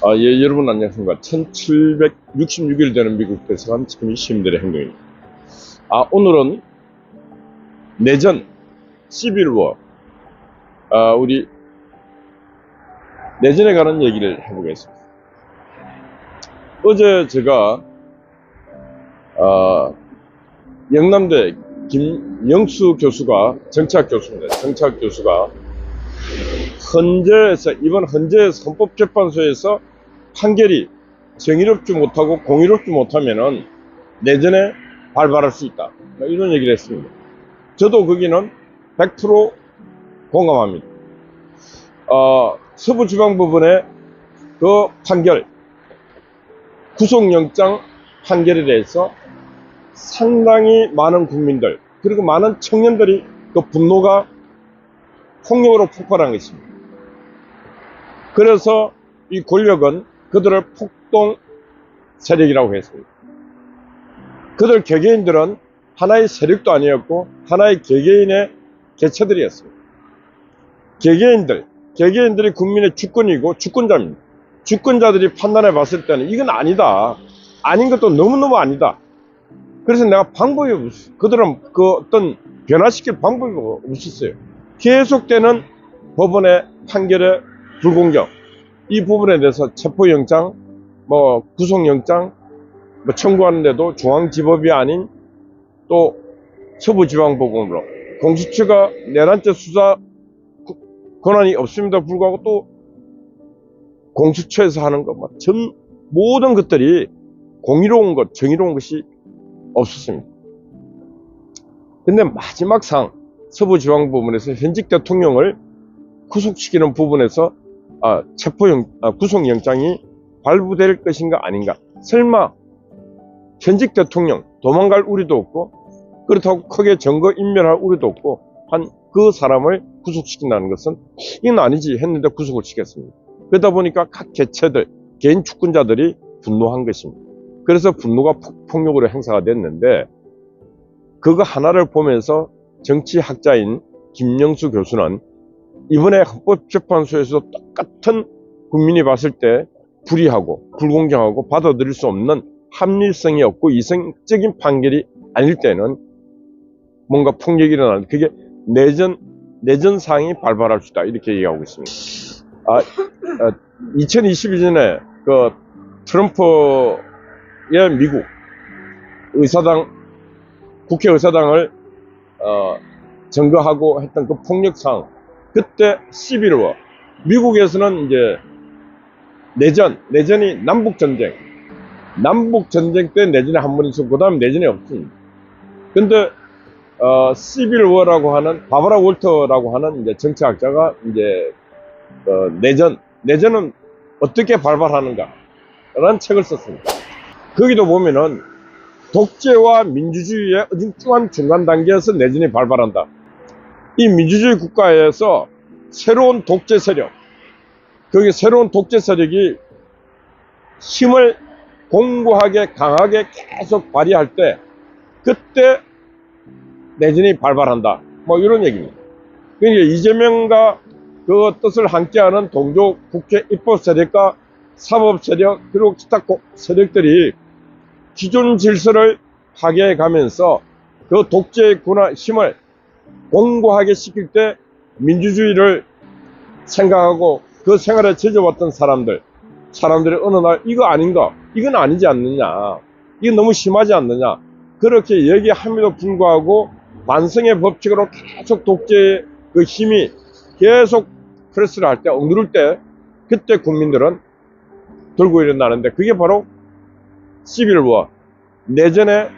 예, 여러분 안녕하십니까. 1766일 되는 미국 대사관 지금 이 시민들의 행동입니다. 오늘은 내전, 시빌워, 우리 내전에 관한 얘기를 해보겠습니다. 어제 제가, 영남대 김영수 교수가, 정치학 교수입니다. 정치학 교수가 이번 헌재에서 헌법재판소에서 판결이 정의롭지 못하고 공의롭지 못하면은 내전에 발발할 수 있다, 이런 얘기를 했습니다. 저도 거기는 100% 공감합니다. 서부지방법원의 그 판결, 구속영장 판결에 대해서 상당히 많은 국민들, 그리고 많은 청년들이 그 분노가 폭력으로 폭발한 것입니다. 그래서 이 권력은 그들을 폭동 세력이라고 했습니다. 그들 개개인들은 하나의 세력도 아니었고 하나의 개개인의 개체들이었습니다. 개개인들이 국민의 주권이고 주권자입니다. 주권자들이 판단해 봤을 때는 이건 아니다, 아닌 것도 너무너무 아니다. 그래서 내가 방법이 없었어요. 그들은 그 어떤 변화시킬 방법이 없었어요. 계속되는 법원의 판결의 불공정, 이 부분에 대해서 체포영장, 구속영장 청구하는데도 중앙지법이 아닌 또 서부지방법원으로, 공수처가 내란죄 수사 권한이 없음에도 불구하고 또 공수처에서 하는 것, 모든 것들이 공의로운 것, 정의로운 것이 없었습니다. 근데 마지막 상 서부지방법원에서 현직 대통령을 구속시키는 부분에서 구속영장이 발부될 것인가 아닌가. 설마 현직 대통령 도망갈 우리도 없고 그렇다고 크게 증거인멸할 우리도 없고 한 그 사람을 구속시킨다는 것은 이건 아니지 했는데 구속을 시켰습니다. 그러다 보니까 각 개체들, 개인 주권자들이 분노한 것입니다. 그래서 분노가 폭력으로 행사가 됐는데, 그거 하나를 보면서 정치학자인 김영수 교수는 이번에 헌법재판소에서 똑같은 국민이 봤을 때 불의하고 불공정하고 받아들일 수 없는 합리성이 없고 이성적인 판결이 아닐 때는 뭔가 폭력이 일어나는, 그게 내전 상황이 발발할 수 있다, 이렇게 얘기하고 있습니다. 2022년에 그 트럼프의 미국 국회의사당을 점거하고 했던 그 폭력 상황, 그때 11월 미국에서는 이제 내전이 남북전쟁 때 내전이 한 번 있었고 그 다음에 내전이 없습니다. 근데 시빌워라고 하는 바바라 월터라고 하는 이제 정치학자가 이제 내전은 어떻게 발발하는가 라는 책을 썼습니다. 거기도 보면은 독재와 민주주의의 어중중한 중간 단계에서 내전이 발발한다. 이 민주주의 국가에서 새로운 독재 세력이 힘을 공고하게 강하게 계속 발휘할 때 그때 내전이 발발한다, 이런 얘기입니다. 그러니까 이재명과 그 뜻을 함께하는 동조 국회 입법 세력과 사법 세력 그리고 기타 세력들이 기존 질서를 파괴해 가면서 그 독재의 권한 힘을 공고하게 시킬 때 민주주의를 생각하고 그 생활에 젖어왔던 사람들이 어느 날 이거 아닌가, 이건 아니지 않느냐, 이건 너무 심하지 않느냐, 그렇게 얘기함에도 불구하고 반성의 법칙으로 계속 독재의 그 힘이 계속 프레스를 할 때, 억누를 때, 그때 국민들은 들고 일어나는데, 그게 바로 시빌워, 내전의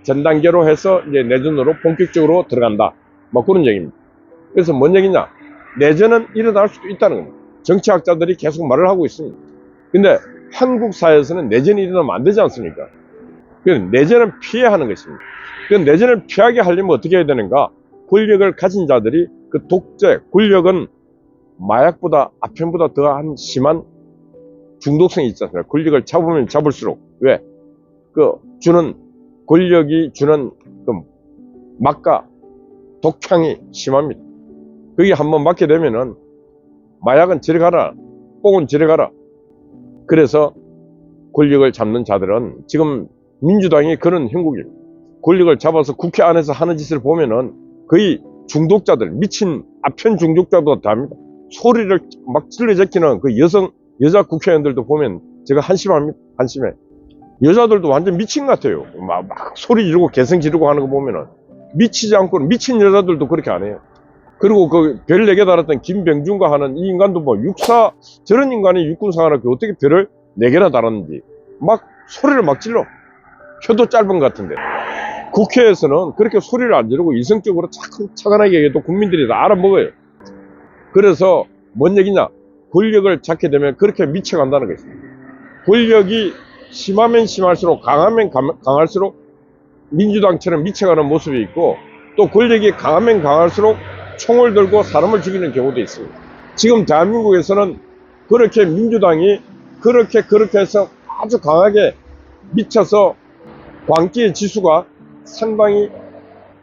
전 단계로 해서 이제 내전으로 본격적으로 들어간다, 그런 얘기입니다. 그래서 뭔 얘기냐, 내전은 일어날 수도 있다는 겁니다. 정치학자들이 계속 말을 하고 있습니다. 근데 한국 사회에서는 내전이 일어나면 안 되지 않습니까? 그래서 내전은 피해야 하는 것입니다. 그 내전을 피하게 하려면 어떻게 해야 되는가? 권력을 가진 자들이 그 권력은 마약보다 아편보다 더한 심한 중독성이 있지 않습니까? 권력을 잡으면 잡을수록, 왜? 권력이 주는 그 맛과 독향이 심합니다. 그게 한번 맞게 되면은 마약은 저리 가라, 뽕은 저리 가라, 그래서 권력을 잡는 자들은 지금 민주당이 그런 형국입니다. 권력을 잡아서 국회 안에서 하는 짓을 보면은 거의 중독자들, 미친 아편 중독자도 답니다. 소리를 막 찔러 제끼는 그 여자 국회의원들도 보면 제가 한심합니다. 한심해. 여자들도 완전 미친 것 같아요. 막 소리 지르고 개성 지르고 하는 거 보면은 미치지 않고, 미친 여자들도 그렇게 안 해요. 그리고 그 별 4개 달았던 김병준과 하는 이 인간도 뭐 저런 인간이 육군상하나 그 어떻게 별을 4개나 달았는지 막 소리를 막 질러. 혀도 짧은 것 같은데. 국회에서는 그렇게 소리를 안 지르고 이성적으로 차분하게 얘기해도 국민들이 다 알아먹어요. 그래서 뭔 얘기냐? 권력을 잡게 되면 그렇게 미쳐간다는 것입니다. 권력이 심하면 심할수록, 강하면 강할수록 민주당처럼 미쳐가는 모습이 있고, 또 권력이 강하면 강할수록 총을 들고 사람을 죽이는 경우도 있습니다. 지금 대한민국에서는 그렇게 민주당이 그렇게 해서 아주 강하게 미쳐서 광기의 지수가 상당히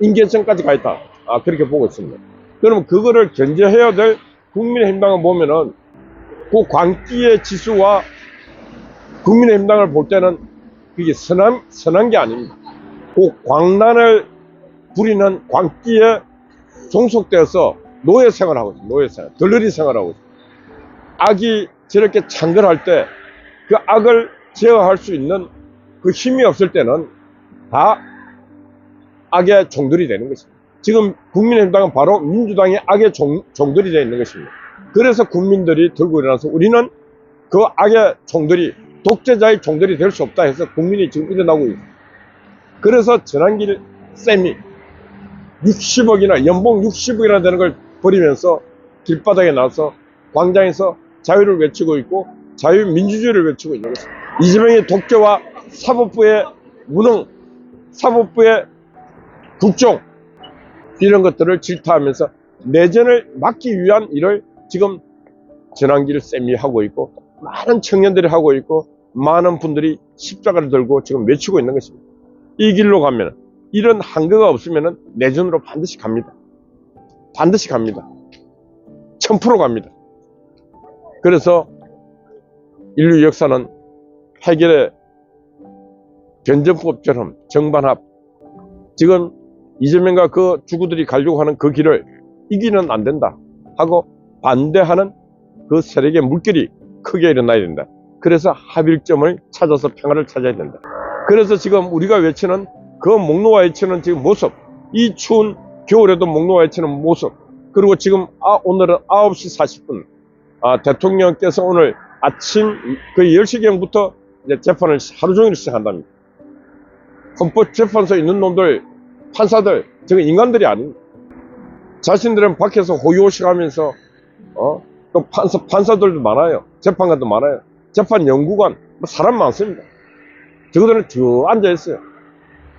인계선까지 가 있다. 그렇게 보고 있습니다. 그러면 그거를 견제해야 될 국민의힘당을 보면은 그 광기의 지수와 국민의힘당을 볼 때는 그게 선한 게 아닙니다. 그 광란을 부리는 광기에 종속되어서 노예 생활하고 있습니다. 노예 생활, 덜러리 생활하고 있습니다. 악이 저렇게 창궐할 때 그 악을 제어할 수 있는 그 힘이 없을 때는 다 악의 종들이 되는 것입니다. 지금 국민의힘당은 바로 민주당의 악의 종들이 되어 있는 것입니다. 그래서 국민들이 들고 일어나서 우리는 그 악의 종들이, 독재자의 종들이 될 수 없다 해서 국민이 지금 일어나고 있습니다. 그래서 전환길 쌤이 60억이나, 연봉 60억이나 되는 걸 버리면서 길바닥에 나와서 광장에서 자유를 외치고 있고 자유민주주의를 외치고 있는 것입니다. 이재명의 독재와 사법부의 무능, 사법부의 국종, 이런 것들을 질타하면서 내전을 막기 위한 일을 지금 전환길 쌤이 하고 있고, 많은 청년들이 하고 있고, 많은 분들이 십자가를 들고 지금 외치고 있는 것입니다. 이 길로 가면, 이런 한계가 없으면 내전으로 반드시 갑니다. 반드시 갑니다. 1000% 갑니다. 그래서 인류 역사는 해결의 변전법처럼 정반합, 지금 이재명과 그 주구들이 가려고 하는 그 길을 이기는 안 된다 하고 반대하는 그 세력의 물결이 크게 일어나야 된다. 그래서 합일점을 찾아서 평화를 찾아야 된다. 그래서 지금 우리가 외치는 그 목 놓아 외치는 지금 모습, 이 추운 겨울에도 목 놓아 외치는 모습, 그리고 지금 오늘은 9시 40분 대통령께서 오늘 아침 거의 10시경부터 이제 재판을 하루 종일 시작한답니다. 헌법재판소에 있는 놈들, 판사들, 저거 인간들이 아닙니다. 자신들은 밖에서 호요식 하면서 또 판사들도 많아요. 재판관도 많아요. 재판 연구관, 사람 많습니다. 저거들은 저 앉아있어요.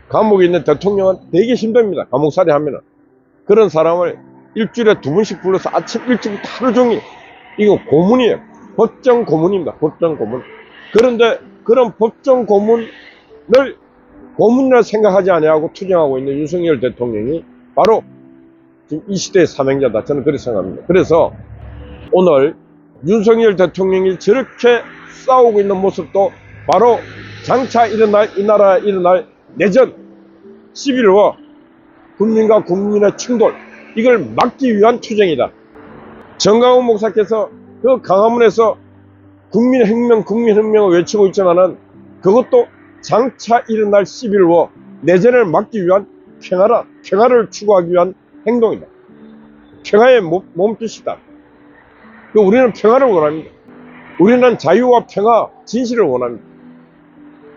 감옥에 있는 대통령은 되게 힘듭니다. 감옥살이 하면은. 그런 사람을 일주일에 2번씩 불러서 아침 일찍부터 하루 종일, 이거 고문이에요. 법정 고문입니다. 법정 고문. 그런데 그런 법정 고문이라 생각하지 아니하고 투쟁하고 있는 윤석열 대통령이 바로 지금 이 시대의 사명자다. 저는 그렇게 생각합니다. 그래서 오늘 윤석열 대통령이 저렇게 싸우고 있는 모습도 바로 장차 일어날, 이 나라에 일어날 내전, 11호 국민과 국민의 충돌, 이걸 막기 위한 투쟁이다. 정강훈 목사께서 그 강화문에서 국민혁명을 외치고 있지만은 그것도 장차 일어날 11호 내전을 막기 위한 평화를 추구하기 위한 행동이다. 평화의 몸뜻이다. 우리는 평화를 원합니다. 우리는 자유와 평화, 진실을 원합니다.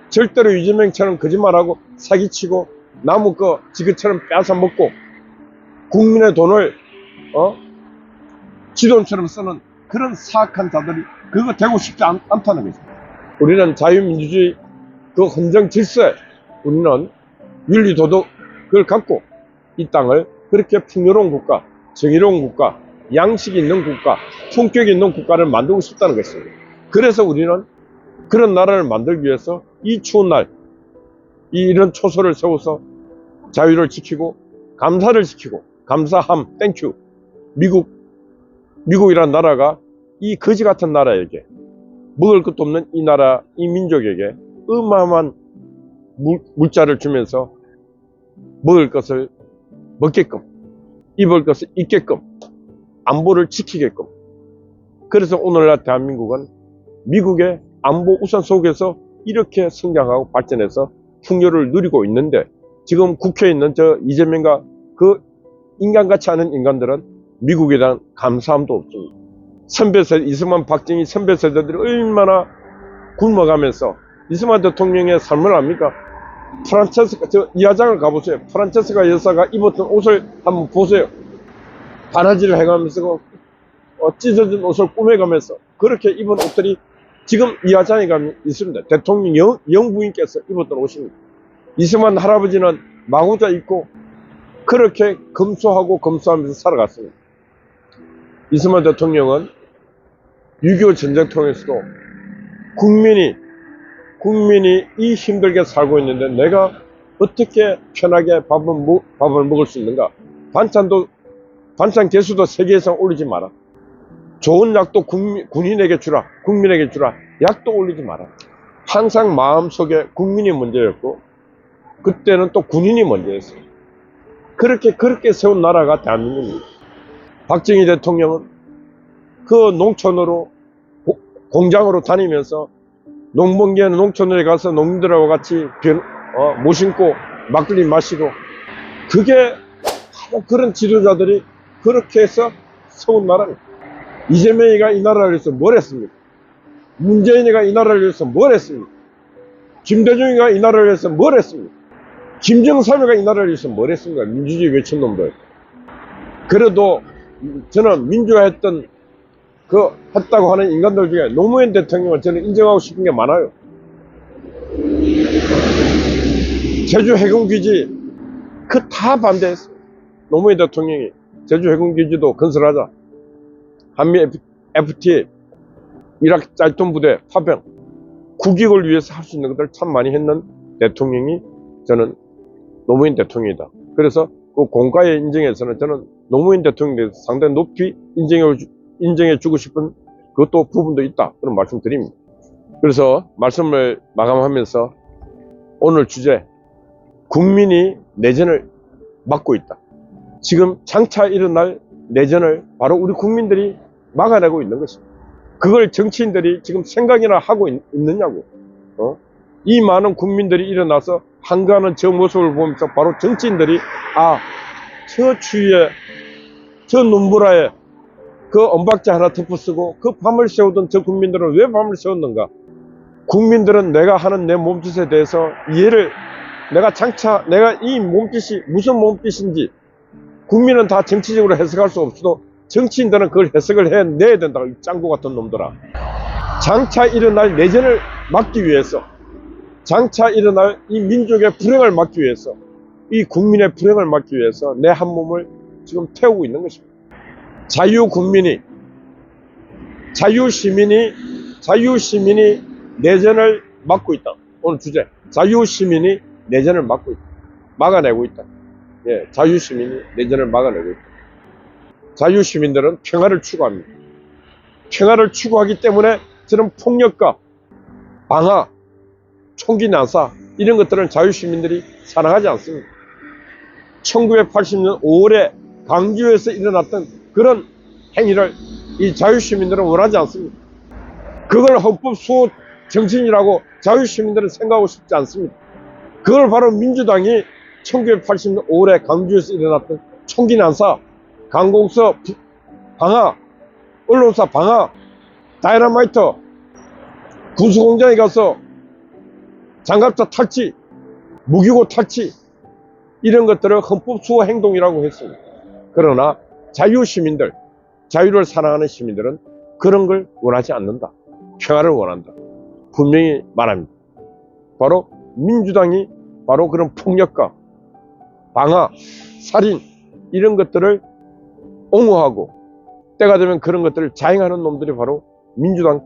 절대로 이재명처럼 거짓말하고 사기치고 남의 거 지그처럼 빼앗아 먹고 국민의 돈을 지돈처럼 쓰는 그런 사악한 자들이 그거 되고 싶지 않다는 거죠. 우리는 자유민주주의 그 헌정 질서에 우리는 윤리 도덕을 갖고 이 땅을 그렇게 풍요로운 국가, 정의로운 국가, 양식이 있는 국가, 품격이 있는 국가를 만들고 싶다는 것입니다. 그래서 우리는 그런 나라를 만들기 위해서 이 추운 날, 이런 초소를 세워서 자유를 지키고 감사를 지키고, 감사함, 땡큐. 미국이란 나라가 이 거지 같은 나라에게 먹을 것도 없는 이 나라, 이 민족에게 어마어마한 물자를 주면서 먹을 것을 먹게끔, 입을 것을 입게끔, 안보를 지키게끔. 그래서 오늘날 대한민국은 미국의 안보 우산 속에서 이렇게 성장하고 발전해서 풍요를 누리고 있는데, 지금 국회에 있는 저 이재명과 그 인간같이 하는 인간들은 미국에 대한 감사함도 없습니다. 선배세대, 이승만, 박정희 선배세대들이 얼마나 굶어가면서 이승만 대통령의 삶을 압니까? 프란체스카, 저 이하장을 가보세요. 프란체스카 여사가 입었던 옷을 한번 보세요. 바느질을 해가면서 찢어진 옷을 꾸며가면서 그렇게 입은 옷들이 지금 이하장에 가면 있습니다. 대통령 영부인께서 입었던 옷입니다. 이승만 할아버지는 마구자 입고 그렇게 검소하고 검소하면서 살아갔습니다. 이승만 대통령은 6.25 전쟁 통해서도 국민이 이 힘들게 살고 있는데 내가 어떻게 편하게 밥을 먹을 수 있는가? 반찬 개수도 세계 이상 올리지 마라. 좋은 약도 군인에게 주라. 국민에게 주라. 약도 올리지 마라. 항상 마음속에 국민이 먼저였고, 그때는 또 군인이 먼저였어요. 그렇게 세운 나라가 대한민국입니다. 박정희 대통령은 그 농촌으로, 공장으로 다니면서 농번기에는 농촌에 가서 농민들하고 같이 못 신고 막걸리 마시고, 그게 바로 그런 지도자들이 그렇게 해서 세운 나라입니다. 이재명이가 이 나라를 위해서 뭘 했습니까? 문재인이가 이 나라를 위해서 뭘 했습니까? 김대중이가 이 나라를 위해서 뭘 했습니까? 김정삼이가 이 나라를 위해서 뭘 했습니까? 민주주의 외친 놈들. 그래도 저는 민주화했다고 하는 인간들 중에 노무현 대통령을 저는 인정하고 싶은 게 많아요. 제주 해군기지 그 다 반대했어요. 노무현 대통령이 제주 해군기지도 건설하자, 한미 FTA, 이라크 짤돈 부대 파병, 국익을 위해서 할 수 있는 것들 참 많이 했는 대통령이 저는 노무현 대통령이다. 그래서 그 공과의 인정에서는 저는 노무현 대통령에 대해서 상당히 높이 인정해 주고 싶은 그것도 부분도 있다. 그런 말씀 드립니다. 그래서 말씀을 마감하면서 오늘 주제, 국민이 내전을 막고 있다. 지금 장차 일어날 내전을 바로 우리 국민들이 막아내고 있는 것입니다. 그걸 정치인들이 지금 생각이나 하고 있느냐고. 이 많은 국민들이 일어나서 한가하는 저 모습을 보면서 바로 정치인들이 저 추위에, 저 눈보라에 그 언박지 하나 덮어쓰고 그 밤을 새우던 저 국민들은 왜 밤을 새웠는가? 국민들은 내가 하는 내 몸짓에 대해서 이해를, 내가 이 몸짓이 무슨 몸짓인지 국민은 다 정치적으로 해석할 수 없어도 정치인들은 그걸 해석을 해내야 된다고, 이 짱구 같은 놈들아. 장차 일어날 내전을 막기 위해서, 장차 일어날 이 민족의 불행을 막기 위해서, 이 국민의 불행을 막기 위해서 내 한 몸을 지금 태우고 있는 것입니다. 자유시민이 내전을 막고 있다. 오늘 주제, 자유시민이 내전을 막아내고 있다. 예, 자유시민이 내전을 막아내고 있다. 자유시민들은 평화를 추구합니다. 평화를 추구하기 때문에 저는 폭력과 방화, 총기 난사 이런 것들은 자유시민들이 사랑하지 않습니다. 1980년 5월에 광주에서 일어났던 그런 행위를 이 자유시민들은 원하지 않습니다. 그걸 헌법 수호 정신이라고 자유시민들은 생각하고 싶지 않습니다. 그걸 바로 민주당이 1980년 5월에 광주에서 일어났던 총기 난사, 강공서 방화, 언론사 방화, 다이너마이트, 군수공장에 가서 장갑차 탈취, 무기고 탈취 이런 것들을 헌법 수호 행동이라고 했습니다. 그러나 자유를 사랑하는 시민들은 그런 걸 원하지 않는다. 평화를 원한다. 분명히 말합니다. 바로 민주당이 바로 그런 폭력과 방화, 살인 이런 것들을 옹호하고 때가 되면 그런 것들을 자행하는 놈들이 바로 민주당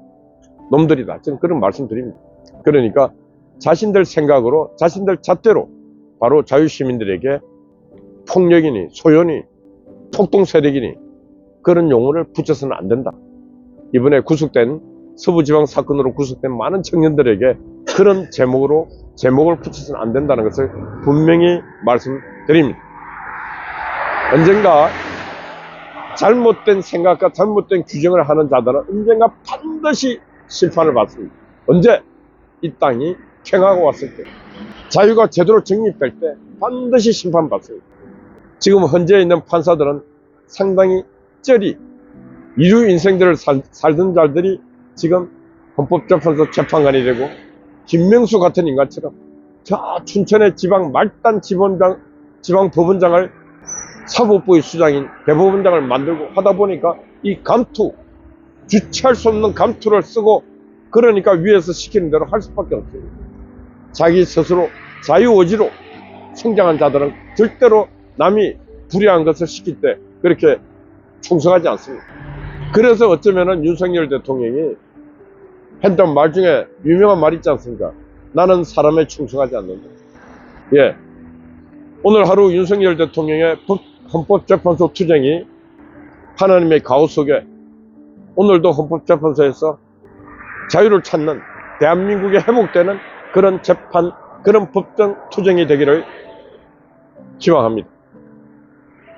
놈들이다. 저는 그런 말씀 드립니다. 그러니까 자신들 생각으로, 자신들 잣대로 바로 자유시민들에게 폭력이니 소연이 폭동세력이니 그런 용어를 붙여서는 안 된다. 이번에 구속된 서부지방 사건으로 구속된 많은 청년들에게 그런 제목을 붙여서는 안 된다는 것을 분명히 말씀드립니다. 언젠가 잘못된 생각과 잘못된 규정을 하는 자들은 언젠가 반드시 심판을 받습니다. 언제? 이 땅이 쾌하고 왔을 때, 자유가 제대로 정립될 때 반드시 심판받습니다. 지금 현재 있는 판사들은 상당히 쩌리 이류 인생들을 살던 자들이 지금 헌법재판소 재판관이 되고, 김명수 같은 인간처럼 저 춘천의 지방 말단 지방법원장을 사법부의 수장인 대법원장을 만들고 하다 보니까 이 감투, 주체할 수 없는 감투를 쓰고, 그러니까 위에서 시키는 대로 할 수밖에 없어요. 자기 스스로 자유의지로 성장한 자들은 절대로 남이 불의한 것을 시킬 때 그렇게 충성하지 않습니다. 그래서 어쩌면은 윤석열 대통령이 했던 말 중에 유명한 말 있지 않습니까? 나는 사람에 충성하지 않는다. 예. 오늘 하루 윤석열 대통령의 헌법재판소 투쟁이 하나님의 가호 속에 오늘도 헌법재판소에서 자유를 찾는, 대한민국에 회복되는 그런 그런 법정 투쟁이 되기를 기원합니다.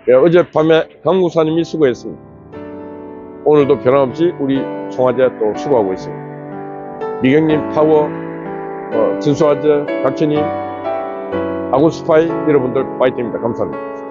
예, 어젯밤에 강무사님이 수고했습니다. 오늘도 변함없이 우리 송아재 또 수고하고 있습니다. 미경님, 파워, 진수아재, 각천님, 아군스파이 여러분들 파이팅입니다. 감사합니다.